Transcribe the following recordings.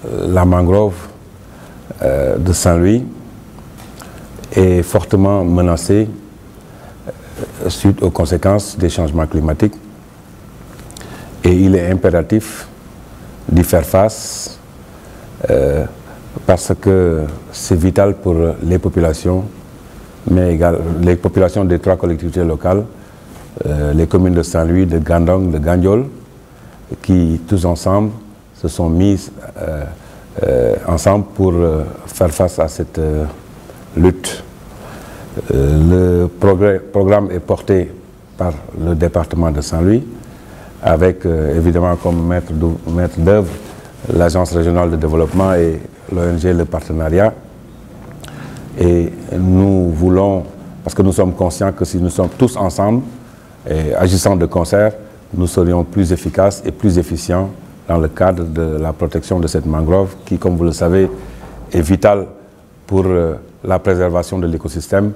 La mangrove de Saint-Louis est fortement menacée suite aux conséquences des changements climatiques et il est impératif d'y faire face parce que c'est vital pour les populations, mais également les populations des 3 collectivités locales, les communes de Saint-Louis, de Gandon, de Gandiol, qui tous ensemble se sont mis ensemble pour faire face à cette lutte. Le programme est porté par le département de Saint-Louis, avec évidemment comme maître d'œuvre l'Agence régionale de développement et l'ONG Le Partenariat. Et nous voulons, parce que nous sommes conscients que si nous sommes tous ensemble, et agissant de concert, nous serions plus efficaces et plus efficients dans le cadre de la protection de cette mangrove qui, comme vous le savez, est vitale pour la préservation de l'écosystème,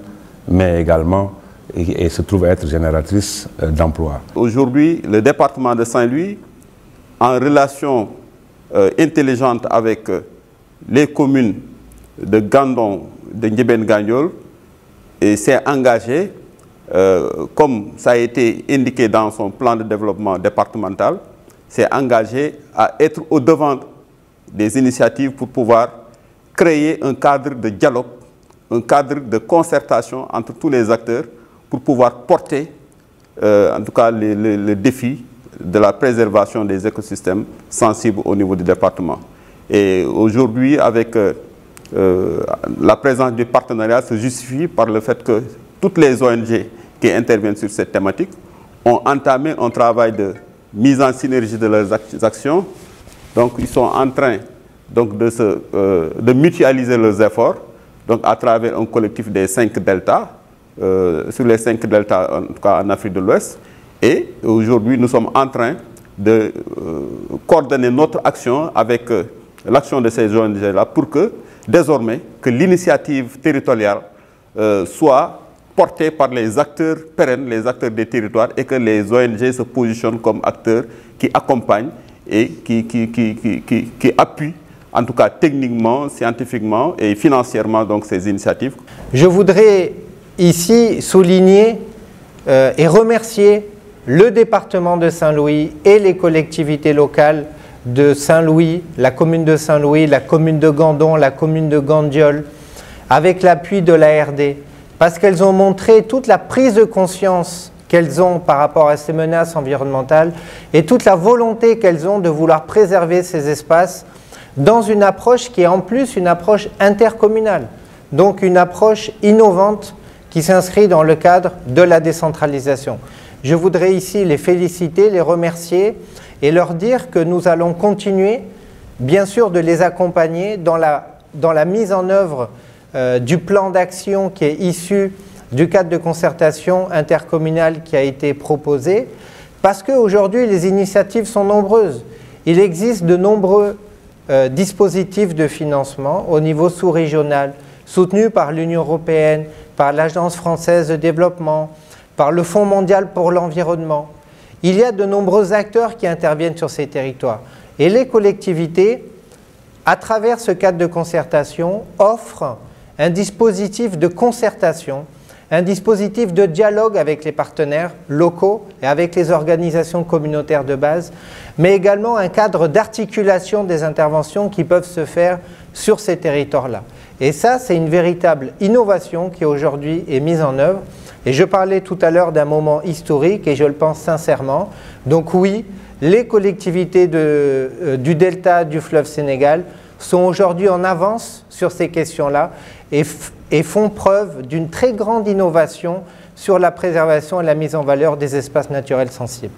mais également et se trouve être génératrice d'emplois. Aujourd'hui, le département de Saint-Louis, en relation intelligente avec les communes de Gandon, de Ndiébène-Gandiol, s'est engagé, comme ça a été indiqué dans son plan de développement départemental, s'est engagé à être au devant des initiatives pour pouvoir créer un cadre de dialogue, un cadre de concertation entre tous les acteurs pour pouvoir porter en tout cas le défi de la préservation des écosystèmes sensibles au niveau du département. Et aujourd'hui, avec la présence du partenariat se justifie par le fait que toutes les ONG qui interviennent sur cette thématique ont entamé un travail de mise en synergie de leurs actions. Donc ils sont en train donc, de mutualiser leurs efforts donc, à travers un collectif des 5 deltas, sur les 5 deltas en tout cas en Afrique de l'Ouest. Et aujourd'hui nous sommes en train de coordonner notre action avec l'action de ces ONG-là pour que désormais que l'initiative territoriale soit portée par les acteurs pérennes, les acteurs des territoires, et que les ONG se positionnent comme acteurs qui accompagnent et qui appuient, en tout cas techniquement, scientifiquement et financièrement, donc, ces initiatives. Je voudrais ici souligner et remercier le département de Saint-Louis et les collectivités locales de Saint-Louis, la commune de Saint-Louis, la commune de Gandon, la commune de Gandiol, avec l'appui de l'ARD, parce qu'elles ont montré toute la prise de conscience qu'elles ont par rapport à ces menaces environnementales et toute la volonté qu'elles ont de vouloir préserver ces espaces dans une approche qui est en plus une approche intercommunale, donc une approche innovante qui s'inscrit dans le cadre de la décentralisation. Je voudrais ici les féliciter, les remercier et leur dire que nous allons continuer, bien sûr, de les accompagner dans la mise en œuvre du plan d'action qui est issu du cadre de concertation intercommunale qui a été proposé, parce qu'aujourd'hui, les initiatives sont nombreuses. Il existe de nombreux dispositifs de financement au niveau sous-régional, soutenus par l'Union européenne, par l'Agence française de développement, par le Fonds mondial pour l'environnement. Il y a de nombreux acteurs qui interviennent sur ces territoires. Et les collectivités, à travers ce cadre de concertation, offrent un dispositif de concertation, un dispositif de dialogue avec les partenaires locaux et avec les organisations communautaires de base, mais également un cadre d'articulation des interventions qui peuvent se faire sur ces territoires-là. Et ça, c'est une véritable innovation qui aujourd'hui est mise en œuvre. Et je parlais tout à l'heure d'un moment historique et je le pense sincèrement. Donc oui, les collectivités du delta du fleuve Sénégal sont aujourd'hui en avance sur ces questions-là et font preuve d'une très grande innovation sur la préservation et la mise en valeur des espaces naturels sensibles.